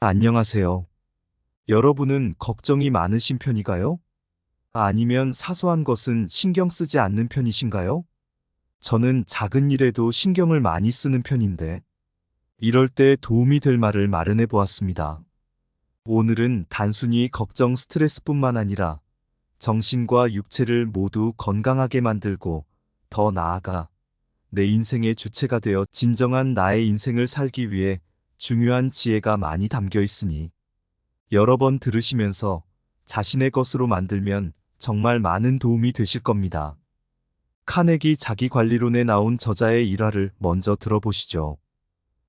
안녕하세요. 여러분은 걱정이 많으신 편인가요? 아니면 사소한 것은 신경 쓰지 않는 편이신가요? 저는 작은 일에도 신경을 많이 쓰는 편인데, 이럴 때 도움이 될 말을 마련해 보았습니다. 오늘은 단순히 걱정 스트레스뿐만 아니라 정신과 육체를 모두 건강하게 만들고 더 나아가 내 인생의 주체가 되어 진정한 나의 인생을 살기 위해 중요한 지혜가 많이 담겨 있으니 여러 번 들으시면서 자신의 것으로 만들면 정말 많은 도움이 되실 겁니다. 카네기 자기관리론에 나온 저자의 일화를 먼저 들어보시죠.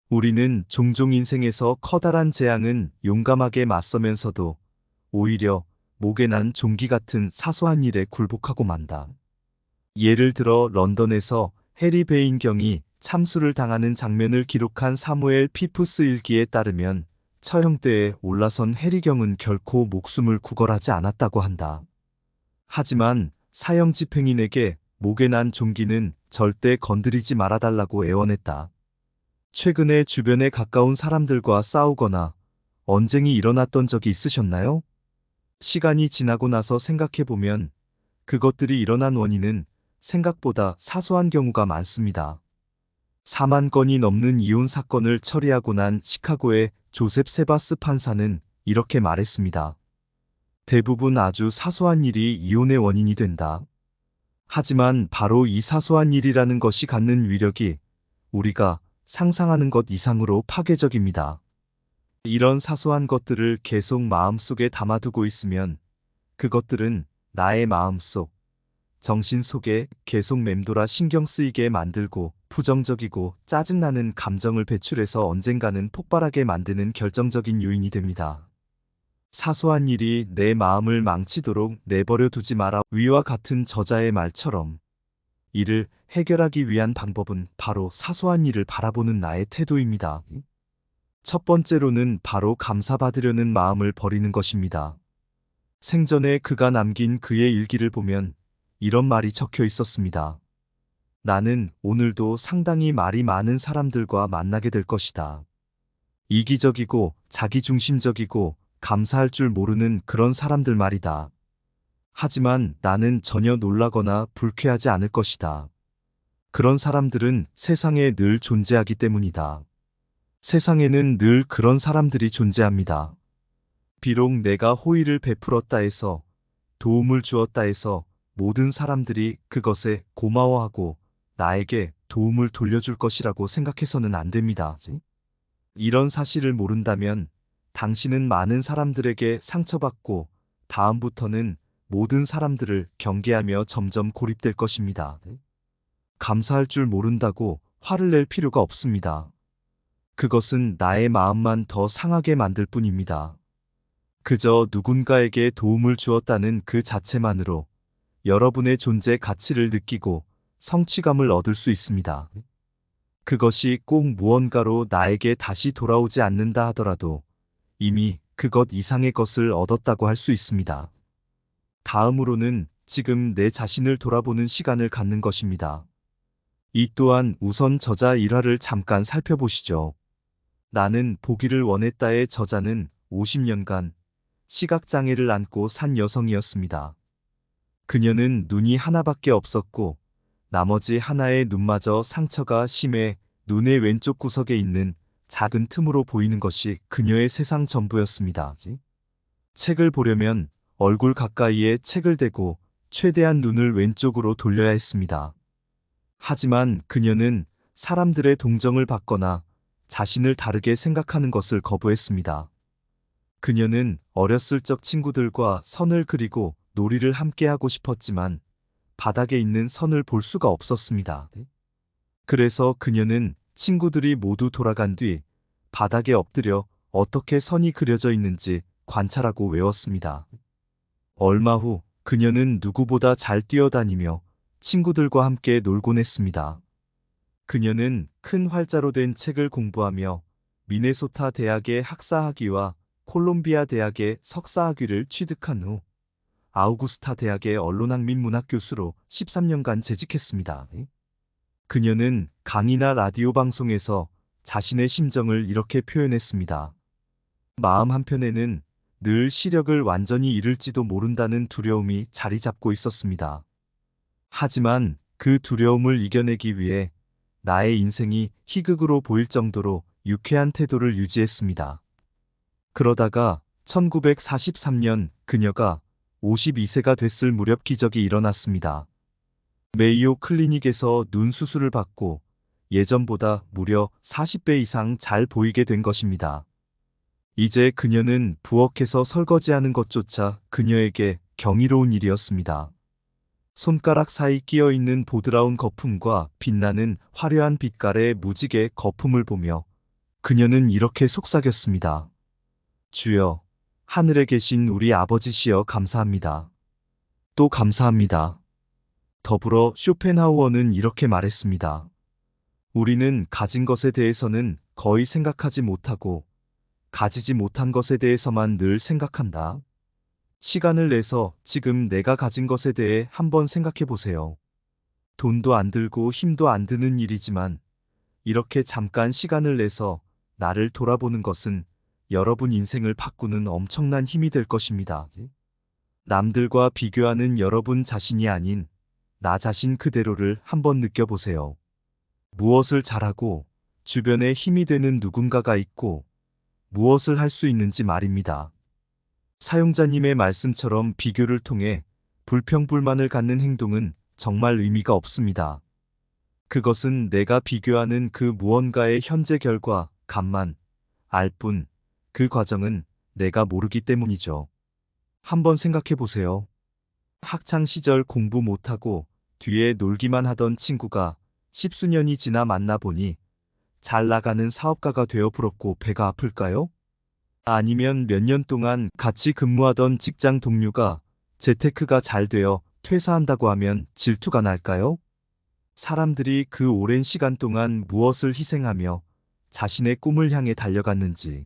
우리는 종종 인생에서 커다란 재앙은 용감하게 맞서면서도 오히려 목에 난 종기 같은 사소한 일에 굴복하고 만다. 예를 들어 런던에서 해리 베인 경이 참수를 당하는 장면을 기록한 사무엘 피프스 일기에 따르면 처형대에 올라선 해리 경은 결코 목숨을 구걸하지 않았다고 한다. 하지만 사형 집행인에게 목에 난 종기는 절대 건드리지 말아달라고 애원했다. 최근에 주변에 가까운 사람들과 싸우거나 언쟁이 일어났던 적이 있으셨나요? 시간이 지나고 나서 생각해보면 그것들이 일어난 원인은 생각보다 사소한 경우가 많습니다. 4만 건이 넘는 이혼 사건을 처리하고 난 시카고의 조셉 세바스 판사는 이렇게 말했습니다. 대부분 아주 사소한 일이 이혼의 원인이 된다. 하지만 바로 이 사소한 일이라는 것이 갖는 위력이 우리가 상상하는 것 이상으로 파괴적입니다. 이런 사소한 것들을 계속 마음속에 담아두고 있으면 그것들은 나의 마음속, 정신 속에 계속 맴돌아 신경 쓰이게 만들고 부정적이고 짜증나는 감정을 배출해서 언젠가는 폭발하게 만드는 결정적인 요인이 됩니다. 사소한 일이 내 마음을 망치도록 내버려 두지 마라. 위와 같은 저자의 말처럼 이를 해결하기 위한 방법은 바로 사소한 일을 바라보는 나의 태도입니다. 첫 번째로는 바로 감사받으려는 마음을 버리는 것입니다. 생전에 그가 남긴 그의 일기를 보면 이런 말이 적혀 있었습니다. 나는 오늘도 상당히 말이 많은 사람들과 만나게 될 것이다. 이기적이고 자기중심적이고 감사할 줄 모르는 그런 사람들 말이다. 하지만 나는 전혀 놀라거나 불쾌하지 않을 것이다. 그런 사람들은 세상에 늘 존재하기 때문이다. 세상에는 늘 그런 사람들이 존재합니다. 비록 내가 호의를 베풀었다 해서 도움을 주었다 해서 모든 사람들이 그것에 고마워하고 나에게 도움을 돌려줄 것이라고 생각해서는 안 됩니다. 이런 사실을 모른다면 당신은 많은 사람들에게 상처받고 다음부터는 모든 사람들을 경계하며 점점 고립될 것입니다. 감사할 줄 모른다고 화를 낼 필요가 없습니다. 그것은 나의 마음만 더 상하게 만들 뿐입니다. 그저 누군가에게 도움을 주었다는 그 자체만으로 여러분의 존재 가치를 느끼고 성취감을 얻을 수 있습니다. 그것이 꼭 무언가로 나에게 다시 돌아오지 않는다 하더라도 이미 그것 이상의 것을 얻었다고 할 수 있습니다. 다음으로는 지금 내 자신을 돌아보는 시간을 갖는 것입니다. 이 또한 우선 저자 일화를 잠깐 살펴보시죠. 나는 보기를 원했다의 저자는 50년간 시각장애를 안고 산 여성이었습니다. 그녀는 눈이 하나밖에 없었고 나머지 하나의 눈마저 상처가 심해 눈의 왼쪽 구석에 있는 작은 틈으로 보이는 것이 그녀의 세상 전부였습니다. 책을 보려면 얼굴 가까이에 책을 대고 최대한 눈을 왼쪽으로 돌려야 했습니다. 하지만 그녀는 사람들의 동정을 받거나 자신을 다르게 생각하는 것을 거부했습니다. 그녀는 어렸을 적 친구들과 선을 그리고 놀이를 함께 하고 싶었지만 바닥에 있는 선을 볼 수가 없었습니다. 그래서 그녀는 친구들이 모두 돌아간 뒤 바닥에 엎드려 어떻게 선이 그려져 있는지 관찰하고 외웠습니다. 얼마 후 그녀는 누구보다 잘 뛰어다니며 친구들과 함께 놀곤 했습니다. 그녀는 큰 활자로 된 책을 공부하며 미네소타 대학의 학사학위와 콜롬비아 대학의 석사학위를 취득한 후 아우구스타 대학의 언론학 및 문학 교수로 13년간 재직했습니다. 그녀는 강의나 라디오 방송에서 자신의 심정을 이렇게 표현했습니다. 마음 한편에는 늘 시력을 완전히 잃을지도 모른다는 두려움이 자리 잡고 있었습니다. 하지만 그 두려움을 이겨내기 위해 나의 인생이 희극으로 보일 정도로 유쾌한 태도를 유지했습니다. 그러다가 1943년 그녀가 52세가 됐을 무렵 기적이 일어났습니다. 메이오 클리닉에서 눈 수술을 받고 예전보다 무려 40배 이상 잘 보이게 된 것입니다. 이제 그녀는 부엌에서 설거지하는 것조차 그녀에게 경이로운 일이었습니다. 손가락 사이 끼어 있는 보드라운 거품과 빛나는 화려한 빛깔의 무지개 거품을 보며 그녀는 이렇게 속삭였습니다. 주여, 하늘에 계신 우리 아버지시여 감사합니다. 또 감사합니다. 더불어 쇼펜하우어는 이렇게 말했습니다. 우리는 가진 것에 대해서는 거의 생각하지 못하고 가지지 못한 것에 대해서만 늘 생각한다. 시간을 내서 지금 내가 가진 것에 대해 한번 생각해 보세요. 돈도 안 들고 힘도 안 드는 일이지만 이렇게 잠깐 시간을 내서 나를 돌아보는 것은 여러분 인생을 바꾸는 엄청난 힘이 될 것입니다. 남들과 비교하는 여러분 자신이 아닌 나 자신 그대로를 한번 느껴보세요. 무엇을 잘하고 주변에 힘이 되는 누군가가 있고 무엇을 할 수 있는지 말입니다. 사용자님의 말씀처럼 비교를 통해 불평불만을 갖는 행동은 정말 의미가 없습니다. 그것은 내가 비교하는 그 무언가의 현재 결과, 값만 알 뿐, 그 과정은 내가 모르기 때문이죠. 한번 생각해 보세요. 학창 시절 공부 못하고 뒤에 놀기만 하던 친구가 십수년이 지나 만나보니 잘 나가는 사업가가 되어 부럽고 배가 아플까요? 아니면 몇 년 동안 같이 근무하던 직장 동료가 재테크가 잘 되어 퇴사한다고 하면 질투가 날까요? 사람들이 그 오랜 시간 동안 무엇을 희생하며 자신의 꿈을 향해 달려갔는지,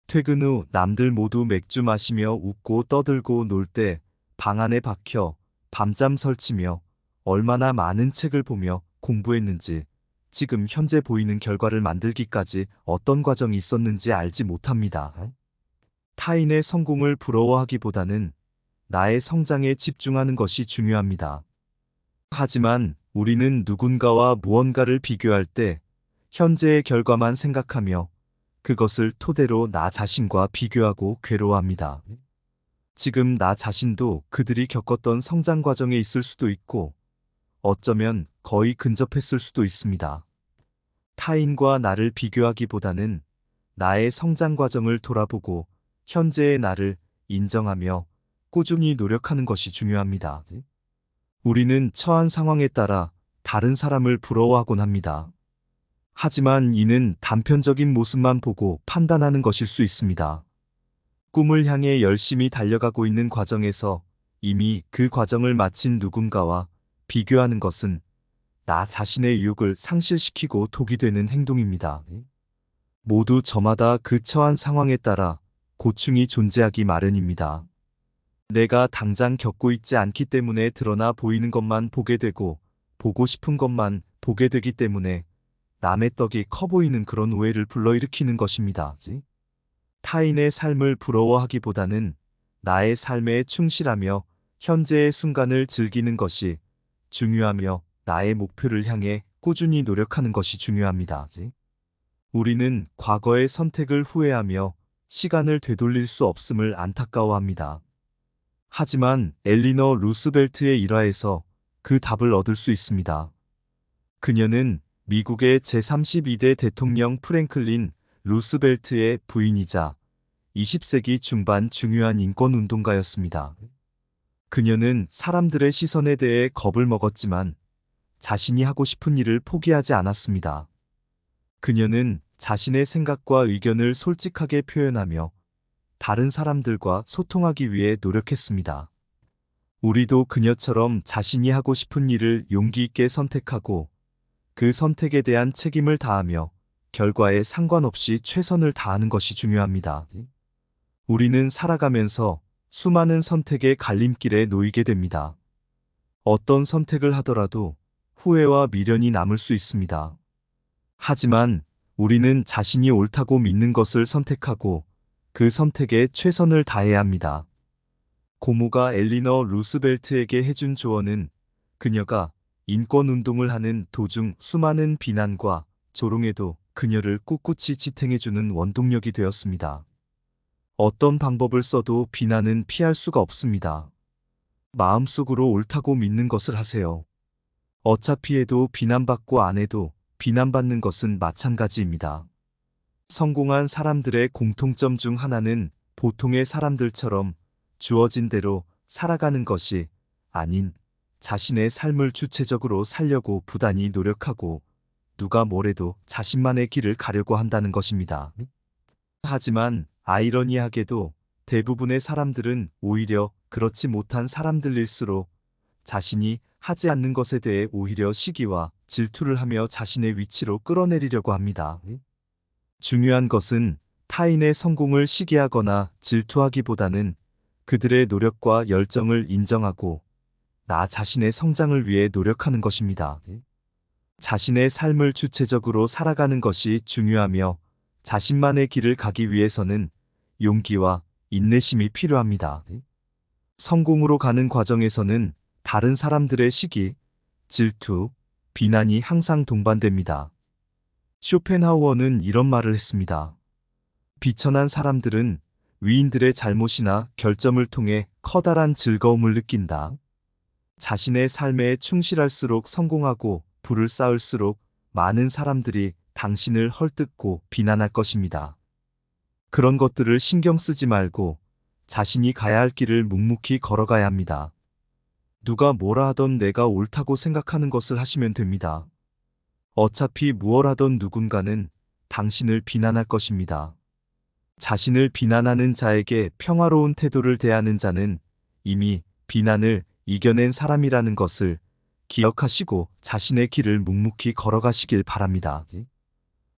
퇴근 후 남들 모두 맥주 마시며 웃고 떠들고 놀 때 방 안에 박혀 밤잠 설치며 얼마나 많은 책을 보며 공부했는지, 지금 현재 보이는 결과를 만들기까지 어떤 과정이 있었는지 알지 못합니다. 타인의 성공을 부러워하기보다는 나의 성장에 집중하는 것이 중요합니다. 하지만 우리는 누군가와 무언가를 비교할 때 현재의 결과만 생각하며 그것을 토대로 나 자신과 비교하고 괴로워합니다. 지금 나 자신도 그들이 겪었던 성장 과정에 있을 수도 있고 어쩌면 거의 근접했을 수도 있습니다. 타인과 나를 비교하기보다는 나의 성장 과정을 돌아보고 현재의 나를 인정하며 꾸준히 노력하는 것이 중요합니다. 우리는 처한 상황에 따라 다른 사람을 부러워하곤 합니다. 하지만 이는 단편적인 모습만 보고 판단하는 것일 수 있습니다. 꿈을 향해 열심히 달려가고 있는 과정에서 이미 그 과정을 마친 누군가와 비교하는 것은 나 자신의 유혹을 상실시키고 독이 되는 행동입니다. 모두 저마다 그 처한 상황에 따라 고충이 존재하기 마련입니다. 내가 당장 겪고 있지 않기 때문에 드러나 보이는 것만 보게 되고 보고 싶은 것만 보게 되기 때문에 남의 떡이 커 보이는 그런 오해를 불러일으키는 것입니다. 타인의 삶을 부러워하기보다는 나의 삶에 충실하며 현재의 순간을 즐기는 것이 중요하며 나의 목표를 향해 꾸준히 노력하는 것이 중요합니다. 우리는 과거의 선택을 후회하며 시간을 되돌릴 수 없음을 안타까워합니다. 하지만 엘리너 루스벨트의 일화에서 그 답을 얻을 수 있습니다. 그녀는 미국의 제32대 대통령 프랭클린 루스벨트의 부인이자 20세기 중반 중요한 인권운동가였습니다. 그녀는 사람들의 시선에 대해 겁을 먹었지만 자신이 하고 싶은 일을 포기하지 않았습니다. 그녀는 자신의 생각과 의견을 솔직하게 표현하며 다른 사람들과 소통하기 위해 노력했습니다. 우리도 그녀처럼 자신이 하고 싶은 일을 용기 있게 선택하고 그 선택에 대한 책임을 다하며 결과에 상관없이 최선을 다하는 것이 중요합니다. 우리는 살아가면서 수많은 선택의 갈림길에 놓이게 됩니다. 어떤 선택을 하더라도 후회와 미련이 남을 수 있습니다. 하지만 우리는 자신이 옳다고 믿는 것을 선택하고 그 선택에 최선을 다해야 합니다. 고모가 엘리너 루스벨트에게 해준 조언은 그녀가 인권운동을 하는 도중 수많은 비난과 조롱에도 그녀를 꿋꿋이 지탱해주는 원동력이 되었습니다. 어떤 방법을 써도 비난은 피할 수가 없습니다. 마음속으로 옳다고 믿는 것을 하세요. 어차피 해도 비난받고 안 해도 비난받는 것은 마찬가지입니다. 성공한 사람들의 공통점 중 하나는 보통의 사람들처럼 주어진 대로 살아가는 것이 아닌 자신의 삶을 주체적으로 살려고 부단히 노력하고 누가 뭐래도 자신만의 길을 가려고 한다는 것입니다. 하지만 아이러니하게도 대부분의 사람들은 오히려 그렇지 못한 사람들일수록 자신이 하지 않는 것에 대해 오히려 시기와 질투를 하며 자신의 위치로 끌어내리려고 합니다. 중요한 것은 타인의 성공을 시기하거나 질투하기보다는 그들의 노력과 열정을 인정하고 나 자신의 성장을 위해 노력하는 것입니다. 자신의 삶을 주체적으로 살아가는 것이 중요하며 자신만의 길을 가기 위해서는 용기와 인내심이 필요합니다. 성공으로 가는 과정에서는 다른 사람들의 시기, 질투, 비난이 항상 동반됩니다. 쇼펜하우어는 이런 말을 했습니다. 비천한 사람들은 위인들의 잘못이나 결점을 통해 커다란 즐거움을 느낀다. 자신의 삶에 충실할수록 성공하고 부를 쌓을수록 많은 사람들이 당신을 헐뜯고 비난할 것입니다. 그런 것들을 신경 쓰지 말고 자신이 가야 할 길을 묵묵히 걸어가야 합니다. 누가 뭐라 하던 내가 옳다고 생각하는 것을 하시면 됩니다. 어차피 무엇 하던 누군가는 당신을 비난할 것입니다. 자신을 비난하는 자에게 평화로운 태도를 대하는 자는 이미 비난을 이겨낸 사람이라는 것을 기억하시고 자신의 길을 묵묵히 걸어가시길 바랍니다.